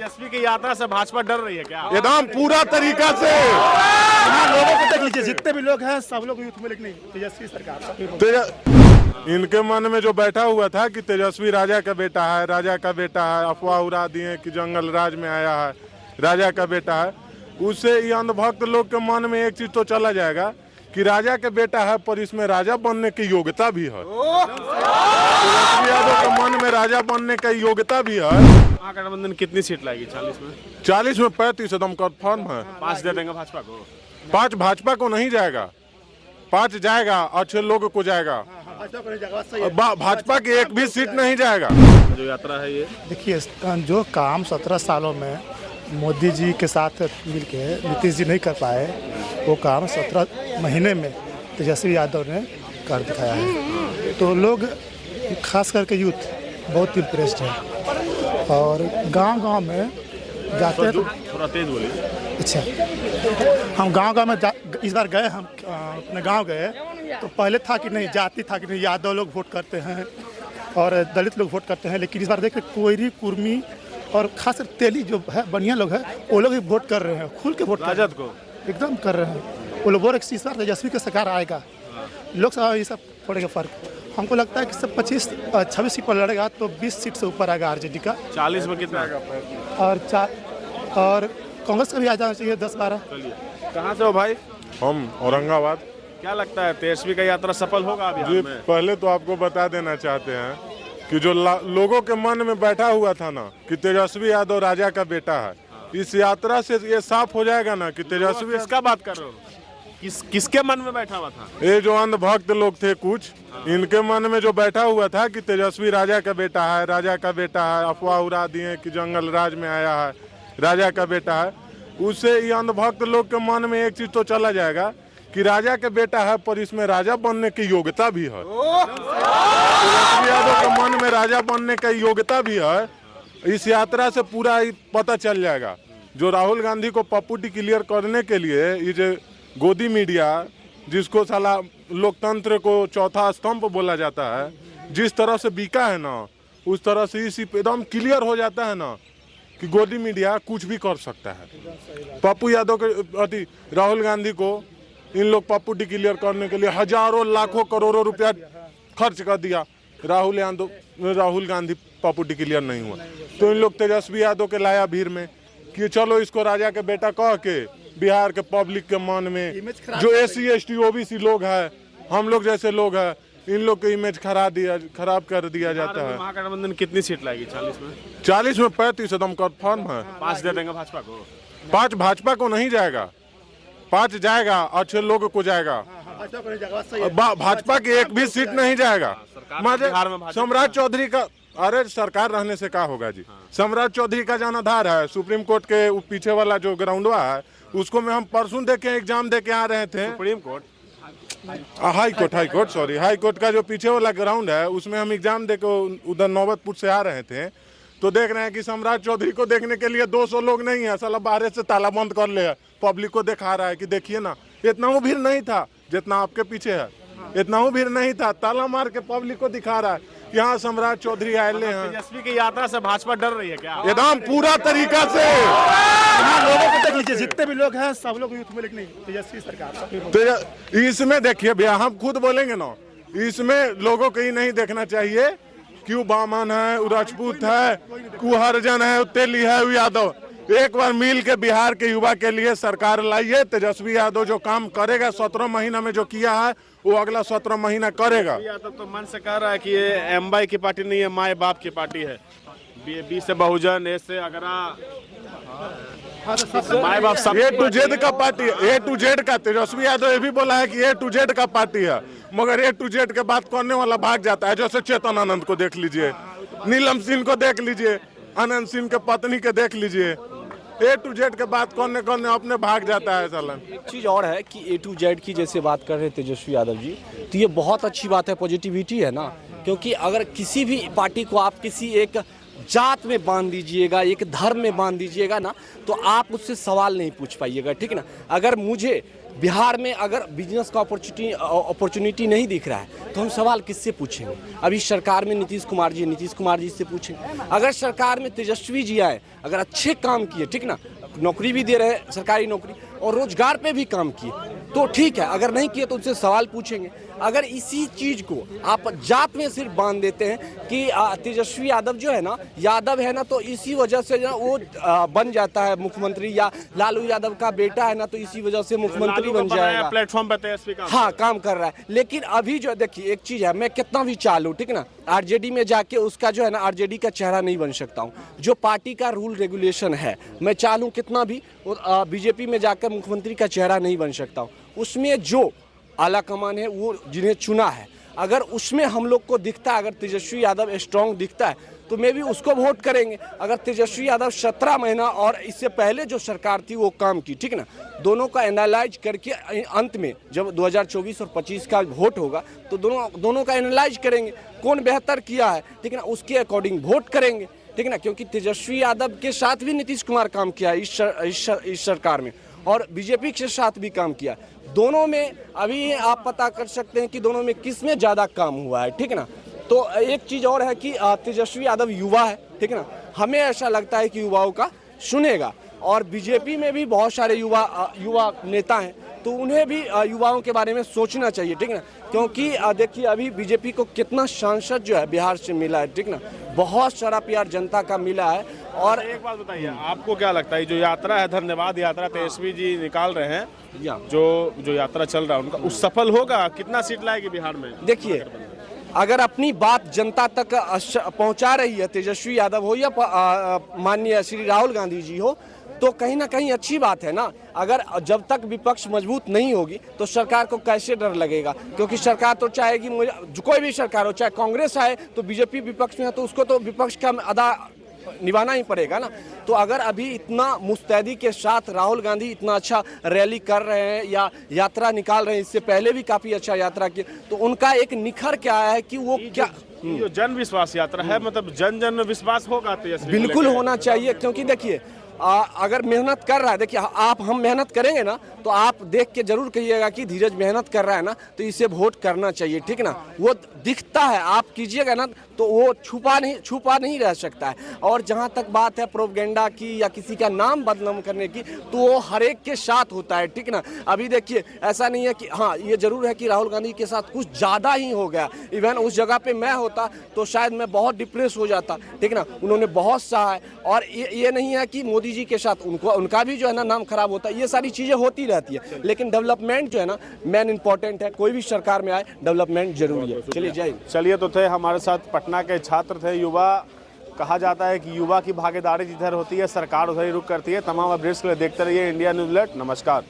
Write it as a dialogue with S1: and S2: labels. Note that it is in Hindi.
S1: तेजस्वी की यात्रा से भाजपा डर रही है क्या?
S2: एकदम पूरा तरीका से।
S3: यहाँ लोगों को देख लीजिए, जितने भी लोग हैं सब लोग यूथ में, लेकिन तेजस्वी सरकार
S2: इनके मन में जो बैठा हुआ था कि तेजस्वी राजा का बेटा है, राजा का बेटा है, अफवाह उड़ा दिए कि जंगल राज में आया है, राजा का बेटा है, उससे ये अंधभक्त लोग के मन में एक चीज तो चला जाएगा कि राजा का बेटा है पर इसमें राजा बनने की योग्यता भी है। तेजस्वी यादव के मन में राजा बनने की योग्यता भी है।
S1: महागठबंधन कितनी सीट लाएगी? 40 में
S2: 40 में 35 एकदम कन्फर्म है।
S1: 5 दे देंगे भाजपा को।
S2: 5 भाजपा को नहीं जाएगा, 5 जाएगा अच्छे लोगों को जाएगा, भाजपा की एक भी सीट नहीं जाएगा।
S1: जो यात्रा है ये
S3: देखिए, जो काम 17 सालों में मोदी जी के साथ मिलके नीतीश जी नहीं कर पाए, वो काम 17 महीने में तेजस्वी यादव ने कर दिखाया है। तो लोग खास करके यूथ बहुत इम्प्रेस्ड है और गांव-गांव में जाते हैं।
S1: थोड़ा तेज बोलिए।
S3: अच्छा, हम गांव-गांव में इस बार गए, हम अपने गांव गए तो पहले था कि नहीं, जाति था कि नहीं, यादव लोग वोट करते हैं और दलित लोग वोट करते हैं, लेकिन इस बार देखिए कोयरी, कुर्मी और खासकर तेली जो है बढ़िया लोग हैं, वो लोग भी वोट कर रहे हैं, खुल के वोट
S1: राजद को
S3: एकदम कर रहे हैं। वो लोग बोल रहे हैं इस बार तेजस्वी का सरकार आएगा, लोकसभा ये सब पड़ेगा फर्क। हमको लगता है कि सब 26 सीट पर लड़ेगा तो 20 सीट से ऊपर आएगा आरजेडी का।
S1: 40 में कितना?
S3: और कांग्रेस का भी आ जाना चाहिए 10-12।
S1: कहाँ से हो भाई?
S2: हम औरंगाबाद।
S1: क्या लगता है तेजस्वी का यात्रा सफल होगा अभी?
S2: जी, पहले तो आपको बता देना चाहते हैं कि जो लोगों के मन में बैठा हुआ था ना कि तेजस्वी यादव राजा का बेटा है, इस यात्रा से ये साफ हो जाएगा ना कि तेजस्वी।
S1: किसका बात कर रहे हो? किसके मन में बैठा हुआ था?
S2: ये जो अंधभक्त लोग थे कुछ, इनके मन में जो बैठा हुआ था कि तेजस्वी राजा का बेटा है, राजा का बेटा है, अफवाह उड़ा दिए कि जंगल राज में आया है, राजा का बेटा है, उससे ये अंधभक्त लोग के मन में एक चीज तो चला जाएगा कि राजा का बेटा है पर इसमें राजा बनने की योग्यता भी है। तेजस्वी यादव के मन में राजा बनने की योग्यता भी है। इस यात्रा से पूरा पता चल जाएगा। जो राहुल गांधी को पप्पूटी क्लियर करने के लिए ये जो गोदी मीडिया, जिसको साला लोकतंत्र को चौथा स्तंभ बोला जाता है, जिस तरह से बिका है ना, उस तरह से इसी एकदम क्लियर हो जाता है ना कि गोदी मीडिया कुछ भी कर सकता है। पप्पू यादव के राहुल गांधी को इन लोग पप्पूटी क्लियर करने के लिए हजारों लाखों करोड़ों रुपया खर्च कर दिया। राहुल गांधी पप्पूटी क्लियर नहीं हुआ तो इन लोग तेजस्वी यादव के लाया भीड़ में कि चलो इसको राजा के बेटा कह के बिहार के पब्लिक के मन में जो SC ST OBC लोग हैं, हम लोग जैसे लोग हैं, इन लोग के इमेज खराब कर दिया जाता है।
S1: महागठबंधन कितनी सीट लाएगी? 40 में
S2: 40 में 35 एकदम कन्फर्म है।
S1: 5 दे देंगे भाजपा को।
S2: 5 भाजपा को नहीं जाएगा, 5 जाएगा अच्छे लोगों को जाएगा, भाजपा की एक भी सीट नहीं जाएगा। सम्राट चौधरी का, अरे सरकार रहने से क्या होगा जी? सम्राट चौधरी का जनाधार है, सुप्रीम कोर्ट के पीछे वाला जो ग्राउंडवा है, उसको में हम परसों देखे एग्जाम दे के आ रहे थे।
S1: सुप्रीम कोर्ट,
S2: हाई कोर्ट का जो पीछे वाला ग्राउंड है, उसमें हम एग्जाम दे के उधर नौबतपुर से आ रहे थे, तो देख रहे हैं कि सम्राट चौधरी को देखने के लिए 200 लोग नहीं है, साला बाहर से ताला बंद कर ले, पब्लिक को दिखा रहा है कि देखिए ना, इतना वो भीड़ नहीं था जितना आपके पीछे है, इतना वो भीड़ नहीं था, ताला मार के पब्लिक को दिखा रहा है यहाँ सम्राट चौधरी आए हैं।
S1: तेजस्वी की यात्रा से भाजपा डर रही है क्या?
S2: एकदम पूरा तरीका से।
S3: यहाँ लोगों को देख लीजिए, जितने भी लोग हैं सब लोग यूथ में, लेकिन तेजस्वी सरकार।
S2: इसमें देखिए भैया, हम खुद बोलेंगे ना, इसमें लोगों को ही नहीं देखना चाहिए कि वो बामन है, वो राजपूत है, वो हरिजन है, वो तेली है, वो यादव। एक बार मिल के बिहार के युवा के लिए सरकार लाइए। तेजस्वी यादव जो काम करेगा 17 महीना में जो किया है, वो अगला 17 महीना करेगा।
S1: यादव तो मन से कह रहा है कि ये एमबाई की पार्टी नहीं है, माए बाप की पार्टी है। बी से बहुजन, ए से अगरा, माए बाप सब
S2: A to Z का पार्टी है, A to Z का। तेजस्वी यादव ये भी बोला है कि A to Z का पार्टी है, मगर A to Z के बात करने वाला भाग जाता है। जैसे चेतन आनंद को देख लीजिए, नीलम सिंह को देख लीजिए, आनंद सिंह के पत्नी के देख लीजिए, A to Z के बात करने अपने भाग जाता है सालन।
S4: एक चीज़ और है कि A to Z की जैसे बात कर रहे हैं तेजस्वी यादव जी, तो ये बहुत अच्छी बात है, पॉजिटिविटी है ना, क्योंकि अगर किसी भी पार्टी को आप किसी एक जात में बांध दीजिएगा, एक धर्म में बांध दीजिएगा ना, तो आप उससे सवाल नहीं पूछ पाइएगा, ठीक है ना। अगर मुझे बिहार में अगर बिजनेस का अपॉर्चुनिटी नहीं दिख रहा है तो हम सवाल किससे पूछेंगे। अभी सरकार में नीतीश कुमार जी से पूछेंगे। अगर सरकार में तेजस्वी जी आए, अगर अच्छे काम किए, ठीक ना, नौकरी भी दे रहे हैं, सरकारी नौकरी, और रोजगार पे भी काम किए तो ठीक है। अगर नहीं किए तो उनसे सवाल पूछेंगे। अगर इसी चीज को आप जात में सिर्फ बांध देते हैं कि तेजस्वी यादव जो है ना, यादव है ना, तो इसी वजह से जो वो बन जाता है मुख्यमंत्री, या लालू यादव का बेटा है ना तो इसी वजह से मुख्यमंत्री बन जाएगा।
S1: प्लेटफॉर्म पे तेजस्वी
S4: काम कर रहा है। लेकिन अभी जो देखिए एक चीज है, मैं कितना भी चालू, ठीक ना, आरजेडी में जाके उसका जो है ना, आरजेडी का चेहरा नहीं बन सकता हूँ। जो पार्टी का रूल रेगुलेशन है, मैं चालू कितना भी बीजेपी में जाकर मुख्यमंत्री का चेहरा नहीं बन सकता हूँ। उसमें जो आला कमान है, वो जिन्हें चुना है, अगर उसमें हम लोग को दिखता है, अगर तेजस्वी यादव स्ट्रांग दिखता है तो मे भी उसको वोट करेंगे। अगर तेजस्वी यादव 17 महीना और इससे पहले जो सरकार थी वो काम की, ठीक ना, दोनों का एनालाइज करके अंत में जब 2024 और 25 का वोट होगा तो दोनों का एनालाइज करेंगे, कौन बेहतर किया है, ठीक ना, उसके अकॉर्डिंग वोट करेंगे, ठीक ना। क्योंकि तेजस्वी यादव के साथ भी नीतीश कुमार काम किया इस सरकार में, और बीजेपी के साथ भी काम किया। दोनों में अभी आप पता कर सकते हैं कि दोनों में किस में ज़्यादा काम हुआ है, ठीक ना। तो एक चीज़ और है कि तेजस्वी यादव युवा है, ठीक ना, हमें ऐसा लगता है कि युवाओं का सुनेगा। और बीजेपी में भी बहुत सारे युवा नेता हैं, तो उन्हें भी युवाओं के बारे में सोचना चाहिए, ठीक ना। क्योंकि देखिए अभी बीजेपी को कितना सांसद जो है बिहार से मिला है, ठीक ना, बहुत सारा प्यार जनता का मिला है। और
S1: एक बात बताइए, आपको क्या लगता है जो यात्रा है, धन्यवाद यात्रा तेजस्वी जी निकाल रहे हैं, जो यात्रा चल रहा है उनका, उस सफल होगा? कितना सीट लाएगी बिहार में?
S4: देखिए, अगर अपनी बात जनता तक पहुंचा रही है, तेजस्वी यादव हो या माननीय श्री राहुल गांधी जी हो, तो कहीं ना कहीं अच्छी बात है ना। अगर जब तक विपक्ष मजबूत नहीं होगी तो सरकार को कैसे डर लगेगा। क्योंकि सरकार तो चाहेगी, कोई भी सरकार हो, चाहे कांग्रेस आए तो बीजेपी विपक्ष में है तो उसको तो विपक्ष का अदा निभाना ही पड़ेगा ना। तो अगर अभी इतना मुस्तैदी के साथ राहुल गांधी इतना अच्छा रैली कर रहे हैं या यात्रा निकाल रहे हैं, इससे पहले भी काफी अच्छा यात्रा की, तो उनका एक निखर क्या है कि वो क्या
S1: जो जन विश्वास यात्रा है, मतलब जन में विश्वास होगा तेजस्वी?
S4: बिल्कुल होना चाहिए। क्योंकि देखिए अगर मेहनत कर रहा है, देखिए हम मेहनत करेंगे ना तो आप देख के जरूर कहिएगा कि धीरज मेहनत कर रहा है ना, तो इसे वोट करना चाहिए, ठीक ना। वो दिखता है, आप कीजिएगा ना तो वो छुपा नहीं रह सकता है। और जहाँ तक बात है प्रोपेगेंडा की या किसी का नाम बदनाम करने की, तो वो हर एक के साथ होता है, ठीक ना। अभी देखिए ऐसा नहीं है कि, हाँ ये जरूर है कि राहुल गांधी के साथ कुछ ज़्यादा ही हो गया। इवन उस जगह पे मैं होता तो शायद मैं बहुत डिप्रेस हो जाता, ठीक ना। उन्होंने बहुत सहा है, और ये नहीं है कि मोदी जी के साथ उनका भी जो है ना नाम खराब होता है। ये सारी चीज़ें होती रहती है, लेकिन डेवलपमेंट जो है ना मेन इंपॉर्टेंट है। कोई भी सरकार में आए डेवलपमेंट जरूरी है। चलिए जय।
S1: चलिए, तो थे हमारे साथ पटना के छात्र थे, युवा। कहा जाता है कि युवा की भागीदारी जिधर होती है सरकार उधर ही रुख करती है। तमाम अपडेट्स के लिए देखते रहिए इंडिया न्यूज़ अलर्ट। नमस्कार।